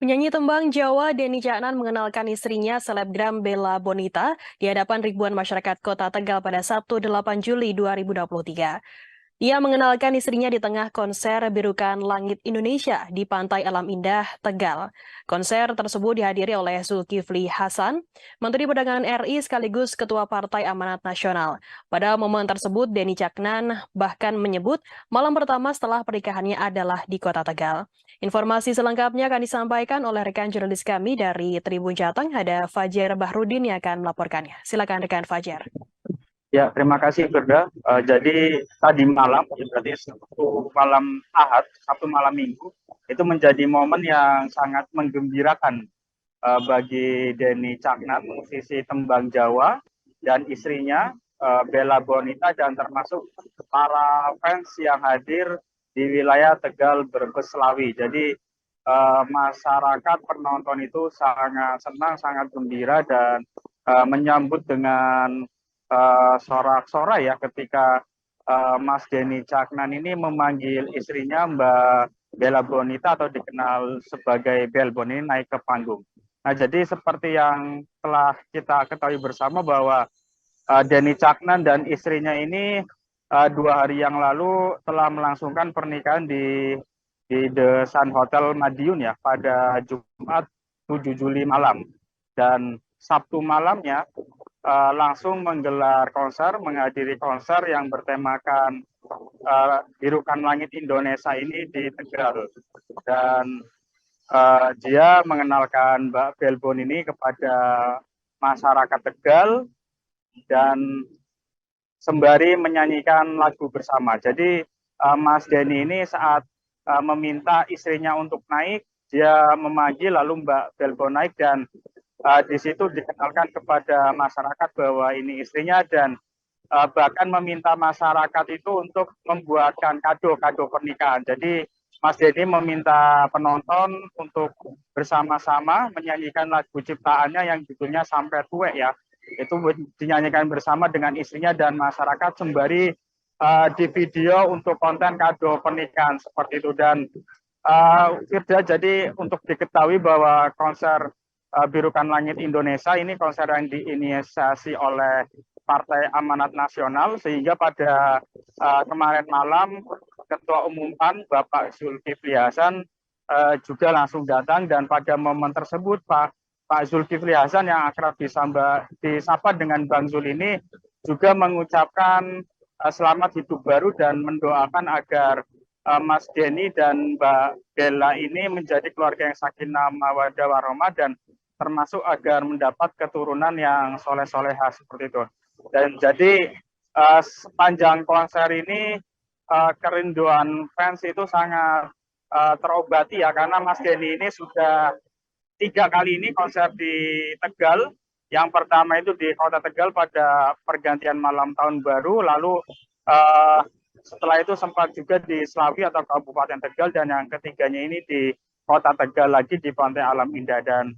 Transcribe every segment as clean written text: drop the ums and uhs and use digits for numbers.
Penyanyi tembang Jawa Denny Caknan mengenalkan istrinya selebgram Bella Bonita di hadapan ribuan masyarakat Kota Tegal pada Sabtu 8 Juli 2023. Ia mengenalkan istrinya di tengah konser Birukan Langit Indonesia di Pantai Alam Indah, Tegal. Konser tersebut dihadiri oleh Zulkifli Hasan, Menteri Perdagangan RI sekaligus Ketua Partai Amanat Nasional. Pada momen tersebut, Denny Caknan bahkan menyebut malam pertama setelah pernikahannya adalah di Kota Tegal. Informasi selengkapnya akan disampaikan oleh rekan jurnalis kami dari Tribun Jateng, ada Fajar Bahrudin yang akan melaporkannya. Silakan rekan Fajar. Ya, terima kasih Firda. Jadi tadi malam, berarti Sabtu malam Ahad, Sabtu malam Minggu, itu menjadi momen yang sangat menggembirakan bagi Denny Caknan, musisi tembang Jawa, dan istrinya Bella Bonita, dan termasuk para fans yang hadir di wilayah Tegal, Brebes, Slawi. Jadi masyarakat penonton itu sangat senang, sangat gembira, dan menyambut dengan sorak-sorai ya ketika Mas Denny Caknan ini memanggil istrinya Mbak Bella Bonita atau dikenal sebagai Belbon ini naik ke panggung. Nah, jadi seperti yang telah kita ketahui bersama bahwa Denny Caknan dan istrinya ini 2 hari yang lalu telah melangsungkan pernikahan di The Sun Hotel Madiun ya pada Jumat 7 Juli malam. Dan Sabtu malamnya langsung menggelar konser, menghadiri konser yang bertemakan Birukan Langit Indonesia ini di Tegal. Dan dia mengenalkan Mbak Belbon ini kepada masyarakat Tegal dan sembari menyanyikan lagu bersama. Jadi Mas Denny ini saat meminta istrinya untuk naik, dia memanggil lalu Mbak Belbon naik, dan di situ dikenalkan kepada masyarakat bahwa ini istrinya, dan bahkan meminta masyarakat itu untuk membuatkan kado-kado pernikahan. Jadi Mas Denny meminta penonton untuk bersama-sama menyanyikan lagu ciptaannya yang judulnya Sampai Tuwek ya. Itu dinyanyikan bersama dengan istrinya dan masyarakat sembari di video untuk konten kado pernikahan seperti itu. Dan Firda, jadi untuk diketahui bahwa konser Birukan Langit Indonesia ini konser yang diinisiasi oleh Partai Amanat Nasional, sehingga pada kemarin malam Ketua Umum PAN Bapak Zulkifli Hasan juga langsung datang, dan pada momen tersebut Pak Zulkifli Hasan yang akrab disapa dengan Bang Zul ini juga mengucapkan selamat hidup baru dan mendoakan agar Mas Denny dan Mbak Bella ini menjadi keluarga yang sakinah mawaddah warahmah, dan termasuk agar mendapat keturunan yang soleh-solehah seperti itu. Dan jadi sepanjang konser ini kerinduan fans itu sangat terobati ya, karena Mas Denny ini sudah 3 kali ini konser di Tegal. Yang pertama itu di Kota Tegal pada pergantian malam tahun baru, lalu setelah itu sempat juga di Slawi atau Kabupaten Tegal, dan yang ketiganya ini di Kota Tegal lagi di Pantai Alam Indah. Dan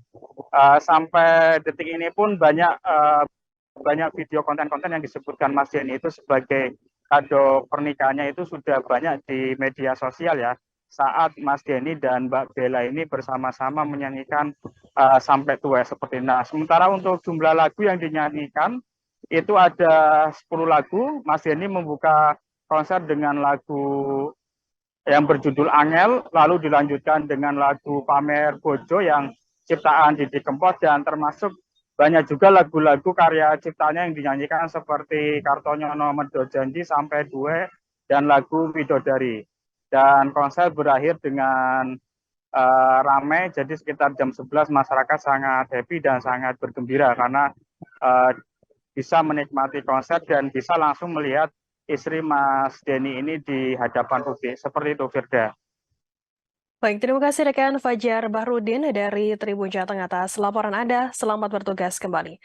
sampai detik ini pun banyak video konten-konten yang disebutkan Mas Denny itu sebagai kado pernikahannya itu sudah banyak di media sosial ya, saat Mas Denny dan Mbak Bella ini bersama-sama menyanyikan Sampai Tuwek seperti ini. Nah, sementara untuk jumlah lagu yang dinyanyikan itu ada 10 lagu. Mas Denny membuka konser dengan lagu yang berjudul Angel, lalu dilanjutkan dengan lagu Pamer Bojo yang ciptaan Didi Kempot, dan termasuk banyak juga lagu-lagu karya ciptanya yang dinyanyikan seperti Kartonyono Medho Janji, Sampai Duwe, dan lagu Widodari. Dan konser berakhir dengan ramai, jadi sekitar jam 11 masyarakat sangat happy dan sangat bergembira karena bisa menikmati konser dan bisa langsung melihat istri Mas Denny ini di hadapan publik. Seperti itu, Firda. Baik, terima kasih rekan Fajar Bahrudin dari Tribun Jateng atas laporan Anda. Selamat bertugas kembali.